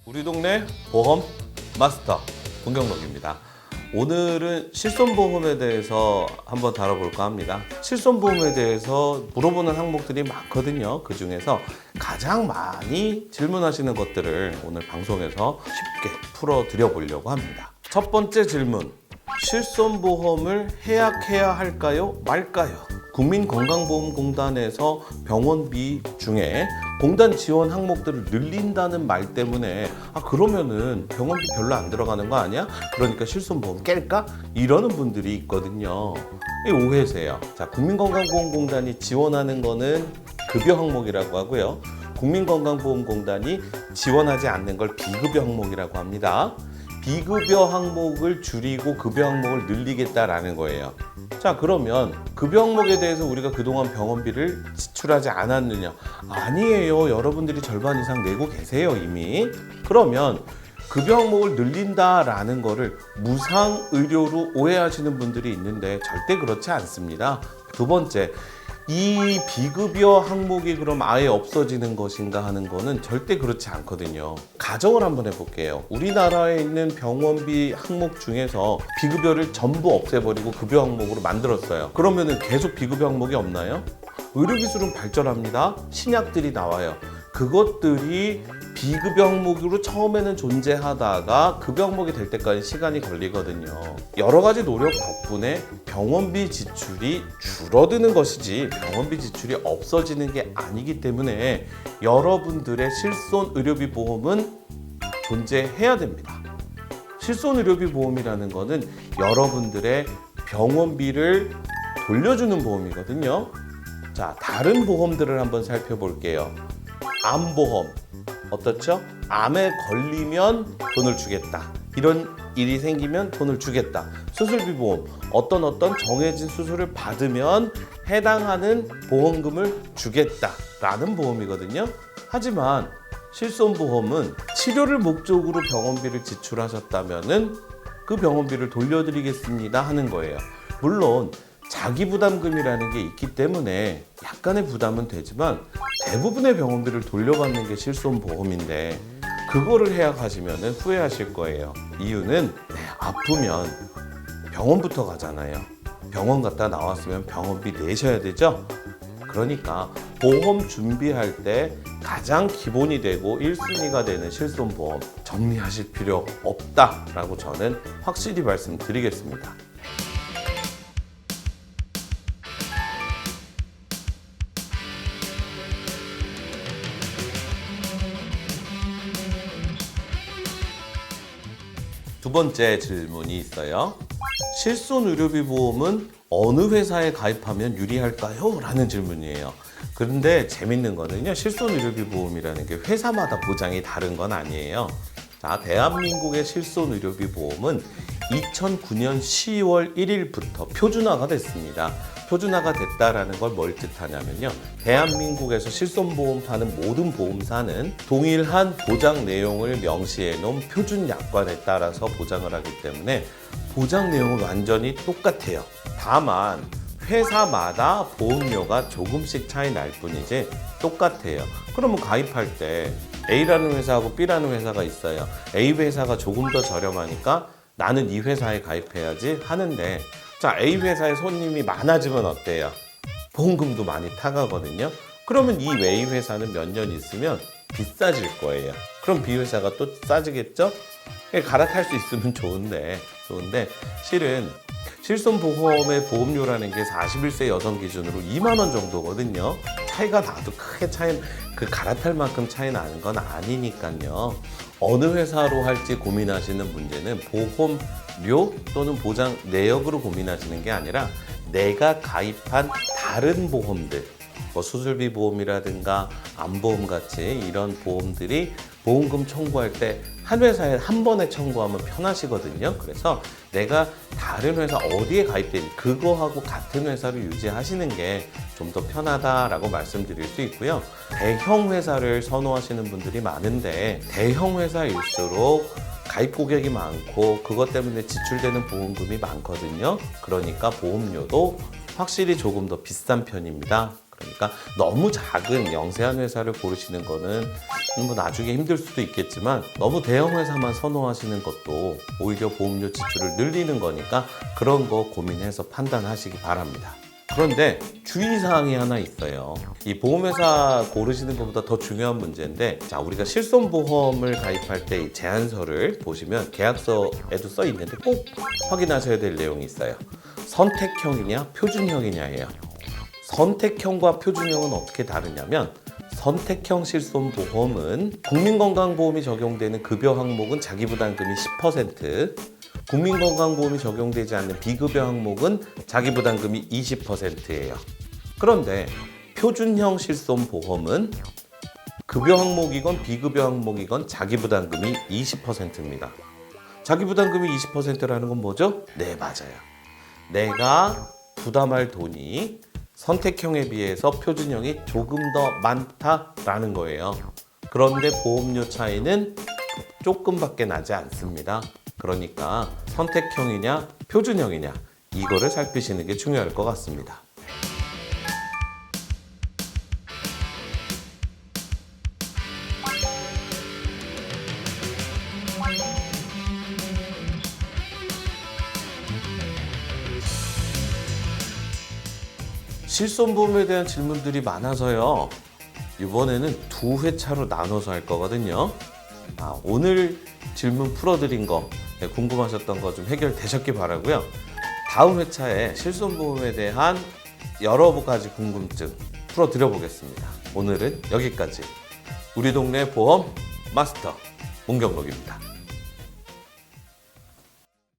우리 동네 보험 마스터 문경록입니다. 오늘은 실손보험에 대해서 한번 다뤄볼까 합니다. 실손보험에 대해서 물어보는 항목들이 많거든요. 그 중에서 가장 많이 질문하시는 것들을 오늘 방송에서 쉽게 풀어드려 보려고 합니다. 첫 번째 질문, 실손보험을 해약해야 할까요? 말까요? 국민건강보험공단에서 병원비 중에 공단 지원 항목들을 늘린다는 말 때문에 그러면은 병원비 별로 안 들어가는 거 아니야? 그러니까 실손보험 깰까? 이러는 분들이 있거든요. 이 오해세요. 자, 국민건강보험공단이 지원하는 거는 급여 항목이라고 하고요. 국민건강보험공단이 지원하지 않는 걸 비급여 항목이라고 합니다. 비급여 항목을 줄이고 급여 항목을 늘리겠다라는 거예요. 자, 그러면 급여 항목에 대해서 우리가 그동안 병원비를 지출하지 않았느냐? 아니에요. 여러분들이 절반 이상 내고 계세요, 이미. 그러면 급여 항목을 늘린다라는 거를 무상의료로 오해하시는 분들이 있는데 절대 그렇지 않습니다. 두 번째, 이 비급여 항목이 그럼 아예 없어지는 것인가 하는 거는 절대 그렇지 않거든요. 가정을 한번 해볼게요. 우리나라에 있는 병원비 항목 중에서 비급여를 전부 없애버리고 급여 항목으로 만들었어요. 그러면은 계속 비급여 항목이 없나요? 의료기술은 발전합니다. 신약들이 나와요. 그것들이 비급여 항목으로 처음에는 존재하다가 급여 항목이 될 때까지 시간이 걸리거든요. 여러 가지 노력 덕분에 병원비 지출이 줄어드는 것이지 병원비 지출이 없어지는 게 아니기 때문에 여러분들의 실손의료비 보험은 존재해야 됩니다. 실손의료비 보험이라는 거는 여러분들의 병원비를 돌려주는 보험이거든요. 자, 다른 보험들을 한번 살펴볼게요. 암보험 어떻죠? 암에 걸리면 돈을 주겠다. 이런 일이 생기면 돈을 주겠다. 수술비 보험 어떤 정해진 수술을 받으면 해당하는 보험금을 주겠다라는 보험이거든요. 하지만 실손보험은 치료를 목적으로 병원비를 지출하셨다면은 그 병원비를 돌려드리겠습니다 하는 거예요. 물론 자기 부담금이라는 게 있기 때문에 약간의 부담은 되지만 대부분의 병원비를 돌려받는 게 실손보험인데 그거를 해약하시면 후회하실 거예요. 이유는 아프면 병원부터 가잖아요. 병원 갔다 나왔으면 병원비 내셔야 되죠. 그러니까 보험 준비할 때 가장 기본이 되고 1순위가 되는 실손보험 정리하실 필요 없다라고 저는 확실히 말씀드리겠습니다. 두 번째 질문이 있어요. 실손의료비 보험은 어느 회사에 가입하면 유리할까요? 라는 질문이에요. 그런데 재밌는 거는요. 실손의료비 보험이라는 게 회사마다 보장이 다른 건 아니에요. 자, 대한민국의 실손의료비 보험은 2009년 10월 1일부터 표준화가 됐습니다. 표준화가 됐다라는 걸 뭘 뜻하냐면요. 대한민국에서 실손보험 파는 모든 보험사는 동일한 보장 내용을 명시해 놓은 표준 약관에 따라서 보장을 하기 때문에 보장 내용은 완전히 똑같아요. 다만 회사마다 보험료가 조금씩 차이 날 뿐이지 똑같아요. 그러면 가입할 때 A라는 회사하고 B라는 회사가 있어요. A 회사가 조금 더 저렴하니까 나는 이 회사에 가입해야지 하는데 자, A 회사의 손님이 많아지면 어때요? 보험금도 많이 타가거든요. 그러면 이 A 회사는 몇 년 있으면 비싸질 거예요. 그럼 B 회사가 또 싸지겠죠? 갈아탈 수 있으면 좋은데 실은 실손보험의 보험료라는 게 41세 여성 기준으로 2만 원 정도거든요. 차이가 나도 크게 갈아탈 만큼 차이 나는 건 아니니까요. 어느 회사로 할지 고민하시는 문제는 보험료 또는 보장 내역으로 고민하시는 게 아니라 내가 가입한 다른 보험들, 수술비 보험이라든가 암보험 같이 이런 보험들이 보험금 청구할 때 한 회사에 한 번에 청구하면 편하시거든요. 그래서 내가 다른 회사 어디에 가입된 그거하고 같은 회사를 유지하시는 게 좀 더 편하다라고 말씀드릴 수 있고요. 대형 회사를 선호하시는 분들이 많은데 대형 회사일수록 가입 고객이 많고 그것 때문에 지출되는 보험금이 많거든요. 그러니까 보험료도 확실히 조금 더 비싼 편입니다. 그러니까 너무 작은 영세한 회사를 고르시는 거는 뭐 나중에 힘들 수도 있겠지만 너무 대형 회사만 선호하시는 것도 오히려 보험료 지출을 늘리는 거니까 그런 거 고민해서 판단하시기 바랍니다. 그런데 주의사항이 하나 있어요. 이 보험회사 고르시는 것보다 더 중요한 문제인데, 자, 우리가 실손보험을 가입할 때 이 제안서를 보시면 계약서에도 써 있는데 꼭 확인하셔야 될 내용이 있어요. 선택형이냐 표준형이냐예요. 선택형과 표준형은 어떻게 다르냐면, 선택형 실손보험은 국민건강보험이 적용되는 급여 항목은 자기부담금이 10%, 국민건강보험이 적용되지 않는 비급여 항목은 자기부담금이 20%예요. 그런데 표준형 실손보험은 급여 항목이건 비급여 항목이건 자기부담금이 20%입니다. 자기부담금이 20%라는 건 뭐죠? 네, 맞아요. 내가 부담할 돈이 선택형에 비해서 표준형이 조금 더 많다라는 거예요. 그런데 보험료 차이는 조금밖에 나지 않습니다. 그러니까 선택형이냐 표준형이냐 이거를 살피시는 게 중요할 것 같습니다. 실손보험에 대한 질문들이 많아서요. 이번에는 두 회차로 나눠서 할 거거든요. 오늘 질문 풀어드린 거 궁금하셨던 거 좀 해결되셨기 바라고요. 다음 회차에 실손보험에 대한 여러 가지 궁금증 풀어드려 보겠습니다. 오늘은 여기까지. 우리 동네 보험 마스터 문경록입니다.